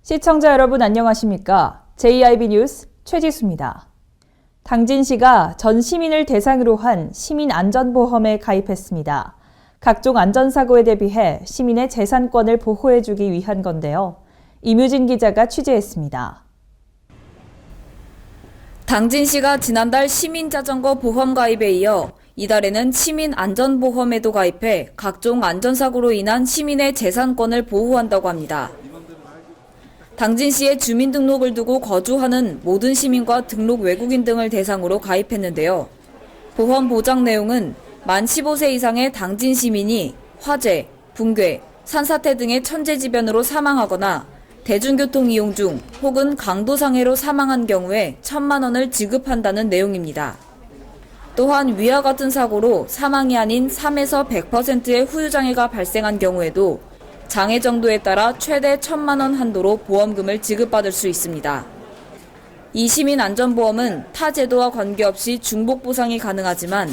시청자 여러분 안녕하십니까? JIB 뉴스 최지수입니다. 당진시가 전 시민을 대상으로 한 시민안전보험에 가입했습니다. 각종 안전사고에 대비해 시민의 재산권을 보호해주기 위한 건데요. 이뮤진 기자가 취재했습니다. 당진시가 지난달 시민자전거 보험 가입에 이어 이달에는 시민안전보험에도 가입해 각종 안전사고로 인한 시민의 재산권을 보호한다고 합니다. 당진시에 주민등록을 두고 거주하는 모든 시민과 등록 외국인 등을 대상으로 가입했는데요. 보험 보장 내용은 만 15세 이상의 당진 시민이 화재, 붕괴, 산사태 등의 천재지변으로 사망하거나 대중교통 이용 중 혹은 강도상해로 사망한 경우에 1,000만 원을 지급한다는 내용입니다. 또한 위와 같은 사고로 사망이 아닌 3에서 100%의 후유장애가 발생한 경우에도 장애 정도에 따라 최대 1,000만 원 한도로 보험금을 지급받을 수 있습니다. 이 시민안전보험은 타 제도와 관계없이 중복 보상이 가능하지만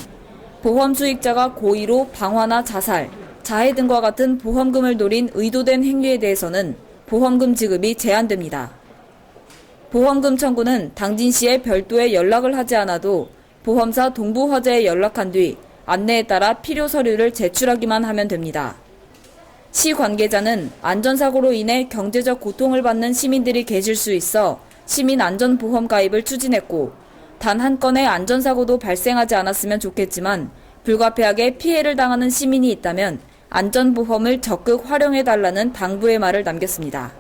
보험 수익자가 고의로 방화나 자살, 자해 등과 같은 보험금을 노린 의도된 행위에 대해서는 보험금 지급이 제한됩니다. 보험금 청구는 당진시에 별도의 연락을 하지 않아도 보험사 동부화재에 연락한 뒤 안내에 따라 필요 서류를 제출하기만 하면 됩니다. 시 관계자는 안전사고로 인해 경제적 고통을 받는 시민들이 계실 수 있어 시민안전보험 가입을 추진했고 단 한 건의 안전사고도 발생하지 않았으면 좋겠지만 불가피하게 피해를 당하는 시민이 있다면 안전보험을 적극 활용해달라는 당부의 말을 남겼습니다.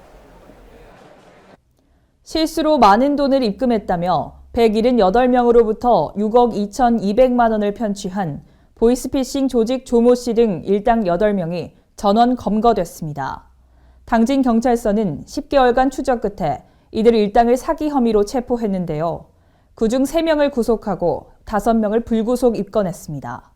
실수로 많은 돈을 입금했다며 178명으로부터 6억 2,200만 원을 편취한 보이스피싱 조직 조모 씨 등 일당 8명이 전원 검거됐습니다. 당진경찰서는 10개월간 추적 끝에 이들 일당을 사기 혐의로 체포했는데요. 그중 3명을 구속하고 5명을 불구속 입건했습니다.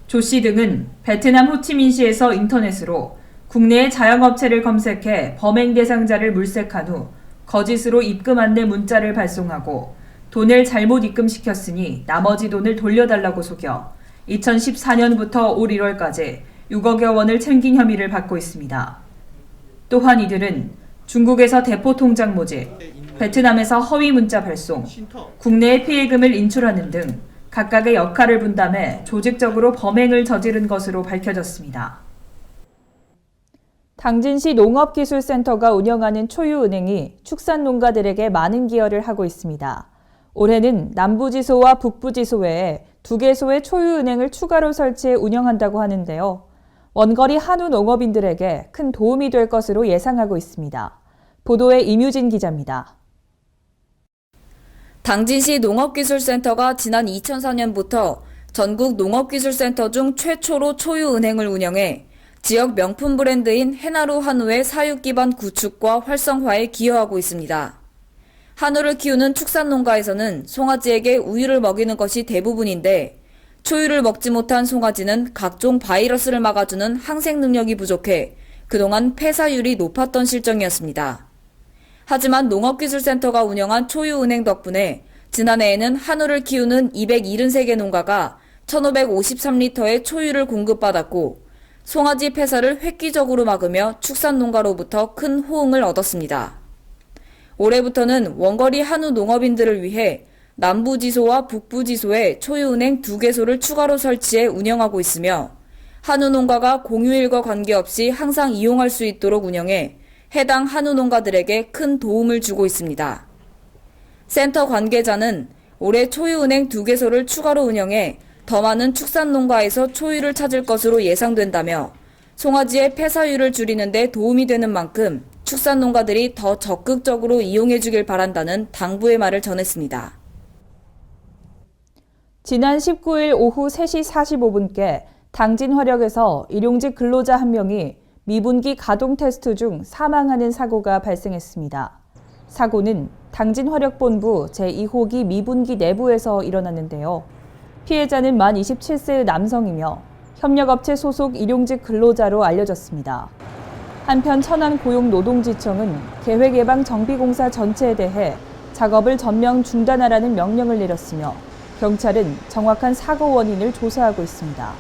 조 씨 등은 베트남 호치민시에서 인터넷으로 국내의 자영업체를 검색해 범행 대상자를 물색한 후 거짓으로 입금 안내 문자를 발송하고 돈을 잘못 입금시켰으니 나머지 돈을 돌려달라고 속여 2014년부터 올 1월까지 6억여 원을 챙긴 혐의를 받고 있습니다. 또한 이들은 중국에서 대포 통장 모집, 베트남에서 허위 문자 발송, 국내에 피해금을 인출하는 등 각각의 역할을 분담해 조직적으로 범행을 저지른 것으로 밝혀졌습니다. 당진시 농업기술센터가 운영하는 초유은행이 축산농가들에게 많은 기여를 하고 있습니다. 올해는 남부지소와 북부지소 외에 2개소의 초유은행을 추가로 설치해 운영한다고 하는데요. 원거리 한우 농업인들에게 큰 도움이 될 것으로 예상하고 있습니다. 보도에 이뮤진 기자입니다. 당진시 농업기술센터가 지난 2004년부터 전국 농업기술센터 중 최초로 초유은행을 운영해 지역 명품 브랜드인 해나루 한우의 사육 기반 구축과 활성화에 기여하고 있습니다. 한우를 키우는 축산농가에서는 송아지에게 우유를 먹이는 것이 대부분인데 초유를 먹지 못한 송아지는 각종 바이러스를 막아주는 항생 능력이 부족해 그동안 폐사율이 높았던 실정이었습니다. 하지만 농업기술센터가 운영한 초유은행 덕분에 지난해에는 한우를 키우는 273개 농가가 1,553리터의 초유를 공급받았고 송아지 폐사를 획기적으로 막으며 축산농가로부터 큰 호응을 얻었습니다. 올해부터는 원거리 한우 농업인들을 위해 남부지소와 북부지소에 초유은행 2개소를 추가로 설치해 운영하고 있으며 한우 농가가 공휴일과 관계없이 항상 이용할 수 있도록 운영해 해당 한우 농가들에게 큰 도움을 주고 있습니다. 센터 관계자는 올해 초유은행 2개소를 추가로 운영해 더 많은 축산농가에서 초유를 찾을 것으로 예상된다며 송아지의 폐사율을 줄이는 데 도움이 되는 만큼 축산농가들이 더 적극적으로 이용해 주길 바란다는 당부의 말을 전했습니다. 지난 19일 오후 3시 45분께 당진화력에서 일용직 근로자 1명이 미분기 가동 테스트 중 사망하는 사고가 발생했습니다. 사고는 당진화력본부 제2호기 미분기 내부에서 일어났는데요. 피해자는 만 27세의 남성이며 협력업체 소속 일용직 근로자로 알려졌습니다. 한편 천안고용노동지청은 계획예방정비공사 전체에 대해 작업을 전면 중단하라는 명령을 내렸으며 경찰은 정확한 사고 원인을 조사하고 있습니다.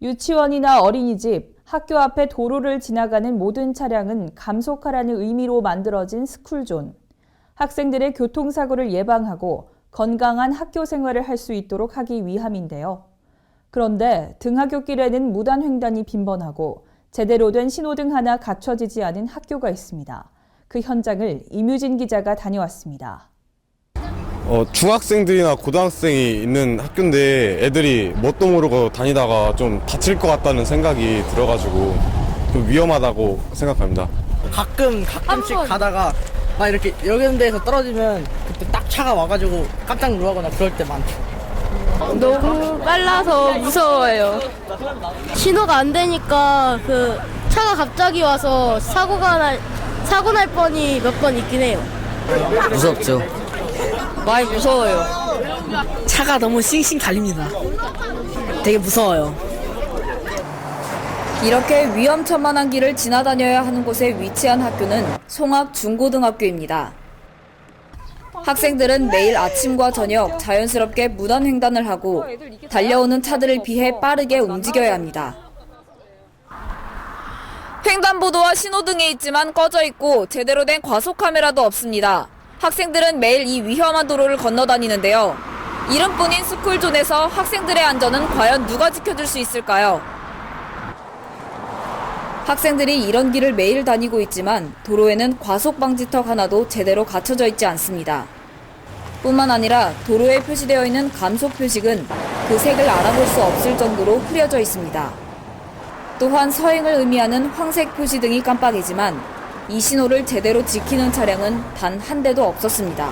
유치원이나 어린이집, 학교 앞에 도로를 지나가는 모든 차량은 감속하라는 의미로 만들어진 스쿨존. 학생들의 교통사고를 예방하고 건강한 학교 생활을 할 수 있도록 하기 위함인데요. 그런데 등하굣길에는 무단횡단이 빈번하고 제대로 된 신호등 하나 갖춰지지 않은 학교가 있습니다. 그 현장을 이뮤진 기자가 다녀왔습니다. 중학생들이나 고등학생이 있는 학교인데 애들이 뭣도 모르고 다니다가 좀 다칠 것 같다는 생각이 들어가지고 좀 위험하다고 생각합니다. 가끔씩 가다가 막 이렇게 이런 데에서 떨어지면 그때 딱 차가 와가지고 깜짝 놀라거나 그럴 때 많죠. 너무 빨라서 무서워요. 신호가 안 되니까 그 차가 갑자기 와서 사고 날 뻔이 몇 번 있긴 해요. 무섭죠. 많이 무서워요. 차가 너무 싱싱 달립니다. 되게 무서워요. 이렇게 위험천만한 길을 지나다녀야 하는 곳에 위치한 학교는 송악 중고등학교입니다. 학생들은 매일 아침과 저녁 자연스럽게 무단횡단을 하고 달려오는 차들을 피해 빠르게 움직여야 합니다. 횡단보도와 신호등이 있지만 꺼져 있고 제대로 된 과속 카메라도 없습니다. 학생들은 매일 이 위험한 도로를 건너다니는데요. 이름뿐인 스쿨존에서 학생들의 안전은 과연 누가 지켜줄 수 있을까요? 학생들이 이런 길을 매일 다니고 있지만 도로에는 과속 방지턱 하나도 제대로 갖춰져 있지 않습니다. 뿐만 아니라 도로에 표시되어 있는 감속 표식은 그 색을 알아볼 수 없을 정도로 흐려져 있습니다. 또한 서행을 의미하는 황색 표시 등이 깜빡이지만 이 신호를 제대로 지키는 차량은 단 한 대도 없었습니다.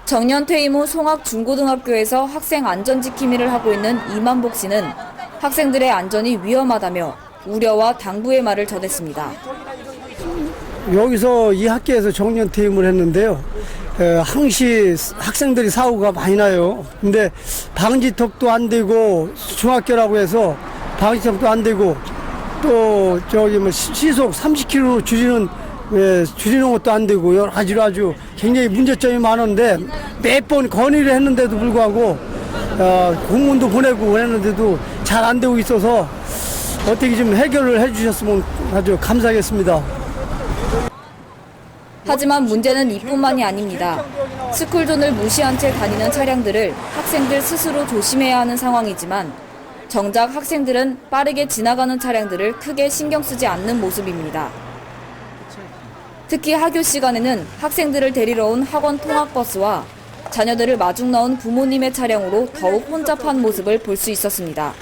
정년 퇴임 후 송악 중고등학교에서 학생 안전지킴이를 하고 있는 이만복 씨는 학생들의 안전이 위험하다며 우려와 당부의 말을 전했습니다. 여기서 이 학교에서 정년 퇴임을 했는데요. 항시 학생들이 사고가 많이 나요. 근데 방지턱도 안 되고 중학교라고 해서 방지턱도 안 되고 또 저기 뭐 시속 30km로 줄이는 것도 안 되고 여러 가지로 아주 굉장히 문제점이 많은데 몇 번 건의를 했는데도 불구하고 공문도 보내고 했는데도 잘 안 되고 있어서 어떻게 좀 해결을 해주셨으면 아주 감사하겠습니다. 하지만 문제는 이뿐만이 아닙니다. 스쿨존을 무시한 채 다니는 차량들을 학생들 스스로 조심해야 하는 상황이지만 정작 학생들은 빠르게 지나가는 차량들을 크게 신경 쓰지 않는 모습입니다. 특히 하교 시간에는 학생들을 데리러 온 학원 통학버스와 자녀들을 마중 나온 부모님의 차량으로 더욱 혼잡한 모습을 볼 수 있었습니다.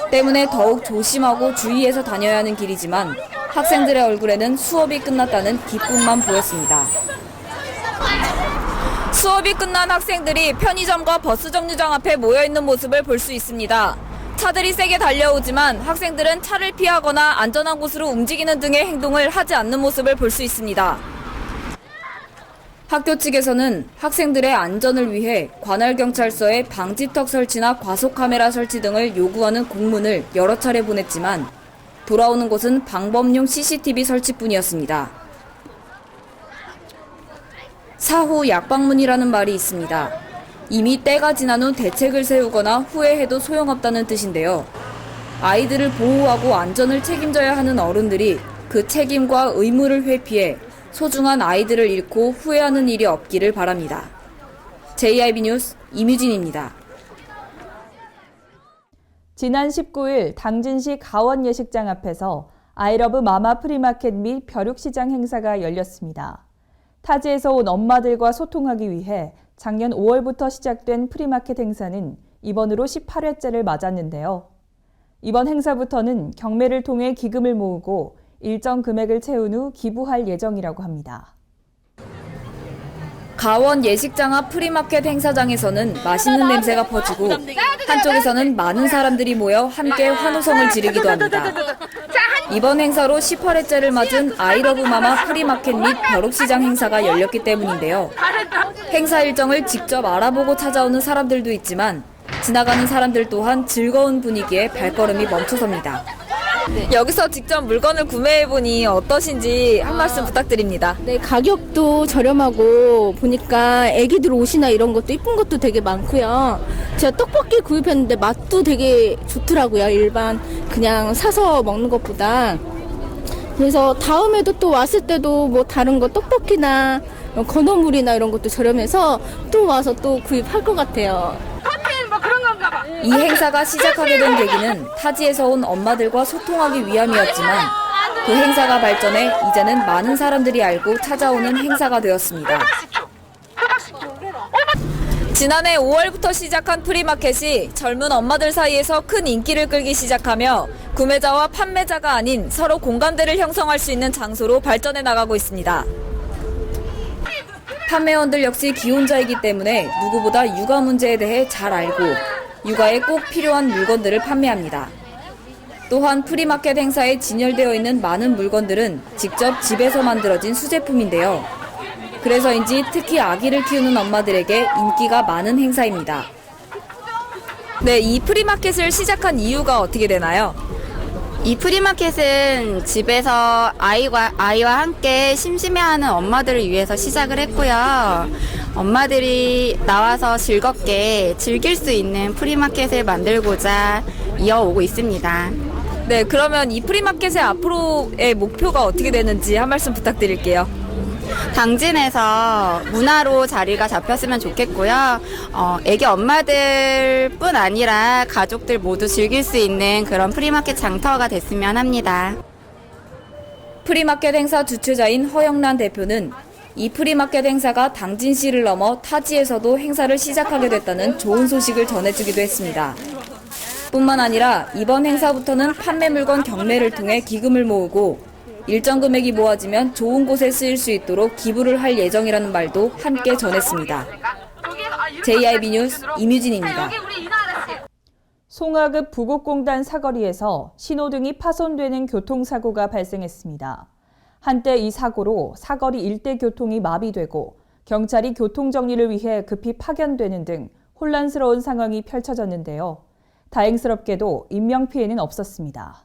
때문에 더욱 조심하고 주의해서 다녀야 하는 길이지만 학생들의 얼굴에는 수업이 끝났다는 기쁨만 보였습니다. 수업이 끝난 학생들이 편의점과 버스 정류장 앞에 모여있는 모습을 볼 수 있습니다. 차들이 세게 달려오지만 학생들은 차를 피하거나 안전한 곳으로 움직이는 등의 행동을 하지 않는 모습을 볼 수 있습니다. 학교 측에서는 학생들의 안전을 위해 관할경찰서에 방지턱 설치나 과속카메라 설치 등을 요구하는 공문을 여러 차례 보냈지만 돌아오는 곳은 방범용 CCTV 설치뿐이었습니다. 사후 약방문이라는 말이 있습니다. 이미 때가 지난 후 대책을 세우거나 후회해도 소용없다는 뜻인데요. 아이들을 보호하고 안전을 책임져야 하는 어른들이 그 책임과 의무를 회피해 소중한 아이들을 잃고 후회하는 일이 없기를 바랍니다. JIB 뉴스 이뮤진입니다. 지난 19일 당진시 가원 예식장 앞에서 아이러브 마마 프리마켓 및 벼룩시장 행사가 열렸습니다. 타지에서 온 엄마들과 소통하기 위해 작년 5월부터 시작된 프리마켓 행사는 이번으로 18회째를 맞았는데요. 이번 행사부터는 경매를 통해 기금을 모으고 일정 금액을 채운 후 기부할 예정이라고 합니다. 가원 예식장 앞 프리마켓 행사장에서는 맛있는 냄새가 퍼지고 한쪽에서는 많은 사람들이 모여 함께 환호성을 지르기도 합니다. 이번 행사로 18회째를 맞은 아이러브 마마 프리마켓 및 벼룩시장 행사가 열렸기 때문인데요. 행사 일정을 직접 알아보고 찾아오는 사람들도 있지만 지나가는 사람들 또한 즐거운 분위기에 발걸음이 멈춰섭니다. 여기서 직접 물건을 구매해보니 어떠신지 한 말씀 부탁드립니다. 네, 가격도 저렴하고 보니까 애기들 옷이나 이런 것도 이쁜 것도 되게 많고요. 제가 떡볶이 구입했는데 맛도 되게 좋더라고요. 일반 그냥 사서 먹는 것보다. 그래서 다음에도 또 왔을 때도 뭐 다른 거 떡볶이나 건어물이나 이런 것도 저렴해서 또 와서 또 구입할 것 같아요. 이 행사가 시작하게 된 계기는 타지에서 온 엄마들과 소통하기 위함이었지만 그 행사가 발전해 이제는 많은 사람들이 알고 찾아오는 행사가 되었습니다. 지난해 5월부터 시작한 프리마켓이 젊은 엄마들 사이에서 큰 인기를 끌기 시작하며 구매자와 판매자가 아닌 서로 공감대를 형성할 수 있는 장소로 발전해 나가고 있습니다. 판매원들 역시 기혼자이기 때문에 누구보다 육아 문제에 대해 잘 알고 육아에 꼭 필요한 물건들을 판매합니다. 또한 프리마켓 행사에 진열되어 있는 많은 물건들은 직접 집에서 만들어진 수제품인데요. 그래서인지 특히 아기를 키우는 엄마들에게 인기가 많은 행사입니다. 네, 이 프리마켓을 시작한 이유가 어떻게 되나요? 이 프리마켓은 집에서 아이와 함께 심심해하는 엄마들을 위해서 시작을 했고요. 엄마들이 나와서 즐겁게 즐길 수 있는 프리마켓을 만들고자 이어오고 있습니다. 네, 그러면 이 프리마켓의 앞으로의 목표가 어떻게 되는지 한 말씀 부탁드릴게요. 당진에서 문화로 자리가 잡혔으면 좋겠고요. 애기 엄마들뿐 아니라 가족들 모두 즐길 수 있는 그런 프리마켓 장터가 됐으면 합니다. 프리마켓 행사 주최자인 허영란 대표는 이 프리마켓 행사가 당진시를 넘어 타지에서도 행사를 시작하게 됐다는 좋은 소식을 전해주기도 했습니다. 뿐만 아니라 이번 행사부터는 판매 물건 경매를 통해 기금을 모으고 일정 금액이 모아지면 좋은 곳에 쓰일 수 있도록 기부를 할 예정이라는 말도 함께 전했습니다. JIB 뉴스 임유진입니다. 송화읍 부곡공단 사거리에서 신호등이 파손되는 교통사고가 발생했습니다. 한때 이 사고로 사거리 일대 교통이 마비되고 경찰이 교통정리를 위해 급히 파견되는 등 혼란스러운 상황이 펼쳐졌는데요. 다행스럽게도 인명피해는 없었습니다.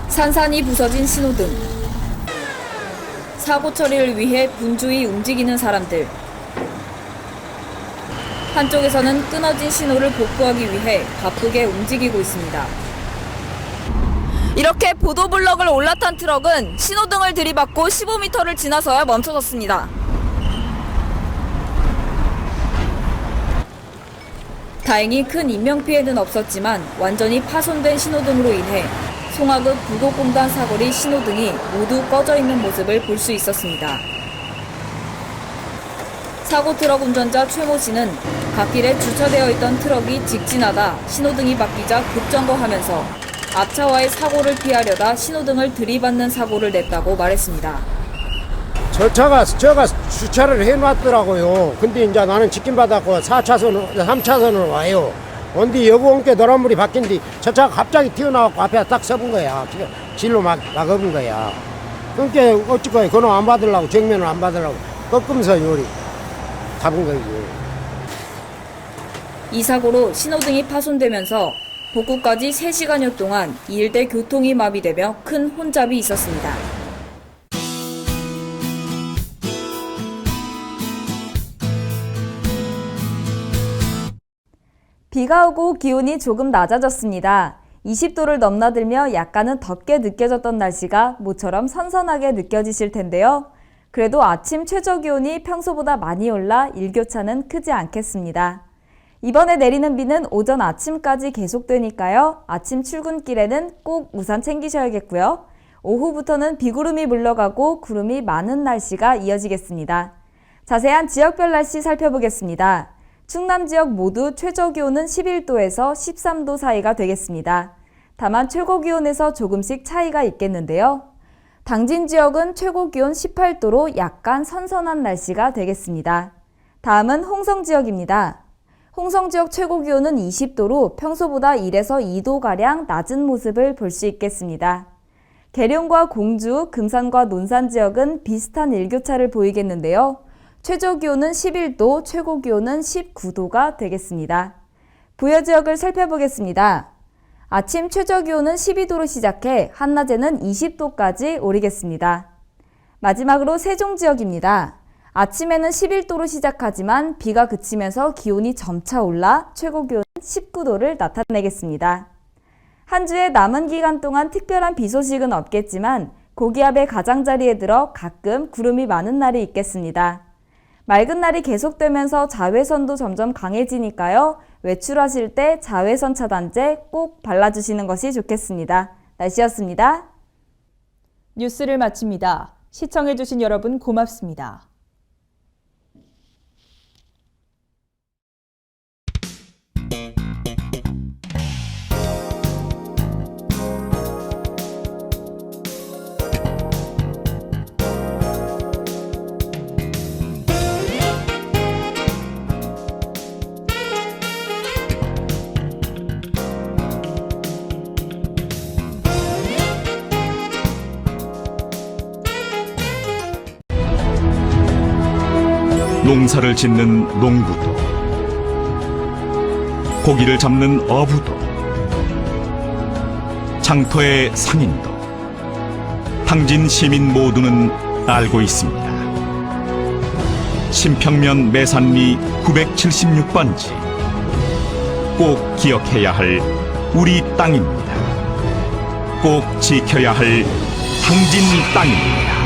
산산이 부서진 신호등. 사고 처리를 위해 분주히 움직이는 사람들. 한쪽에서는 끊어진 신호를 복구하기 위해 바쁘게 움직이고 있습니다. 이렇게 보도블럭을 올라탄 트럭은 신호등을 들이받고 15m를 지나서야 멈춰섰습니다. 다행히 큰 인명피해는 없었지만 완전히 파손된 신호등으로 인해 송화읍 부곡공단 사거리 신호등이 모두 꺼져 있는 모습을 볼 수 있었습니다. 사고 트럭 운전자 최모 씨는 갓길에 주차되어 있던 트럭이 직진하다 신호등이 바뀌자 급정거하면서 앞차와의 사고를 피하려다 신호등을 들이받는 사고를 냈다고 말했습니다. 제가 주차를 해놨더라고요. 근데 이제 나는 직진받았고 3차선으로 와요. 근데 여기 온게 노란불이 바뀐 뒤 저 차가 갑자기 튀어나왔고 앞에 딱 서본 거야. 진로 막아본 거야. 그러니까 어찌거야. 그놈 안 받으려고, 정면을 안 받으려고 꺾으면서 요리 잡은 거지. 이 사고로 신호등이 파손되면서 복구까지 3시간여 동안 이 일대 교통이 마비되며 큰 혼잡이 있었습니다. 비가 오고 기온이 조금 낮아졌습니다. 20도를 넘나들며 약간은 덥게 느껴졌던 날씨가 모처럼 선선하게 느껴지실 텐데요. 그래도 아침 최저기온이 평소보다 많이 올라 일교차는 크지 않겠습니다. 이번에 내리는 비는 오전 아침까지 계속되니까요. 아침 출근길에는 꼭 우산 챙기셔야겠고요. 오후부터는 비구름이 물러가고 구름이 많은 날씨가 이어지겠습니다. 자세한 지역별 날씨 살펴보겠습니다. 충남 지역 모두 최저기온은 11도에서 13도 사이가 되겠습니다. 다만 최고기온에서 조금씩 차이가 있겠는데요. 당진 지역은 최고기온 18도로 약간 선선한 날씨가 되겠습니다. 다음은 홍성 지역입니다. 홍성 지역 최고기온은 20도로 평소보다 1에서 2도가량 낮은 모습을 볼 수 있겠습니다. 계룡과 공주, 금산과 논산 지역은 비슷한 일교차를 보이겠는데요. 최저기온은 11도, 최고기온은 19도가 되겠습니다. 부여 지역을 살펴보겠습니다. 아침 최저기온은 12도로 시작해 한낮에는 20도까지 오르겠습니다. 마지막으로 세종 지역입니다. 아침에는 11도로 시작하지만 비가 그치면서 기온이 점차 올라 최고 기온 19도를 나타내겠습니다. 한 주의 남은 기간 동안 특별한 비 소식은 없겠지만 고기압의 가장자리에 들어 가끔 구름이 많은 날이 있겠습니다. 맑은 날이 계속되면서 자외선도 점점 강해지니까요. 외출하실 때 자외선 차단제 꼭 발라주시는 것이 좋겠습니다. 날씨였습니다. 뉴스를 마칩니다. 시청해주신 여러분 고맙습니다. 농사를 짓는 농부도, 고기를 잡는 어부도, 장터의 상인도, 당진 시민 모두는 알고 있습니다. 신평면 매산리 976번지, 꼭 기억해야 할 우리 땅입니다. 꼭 지켜야 할 당진 땅입니다.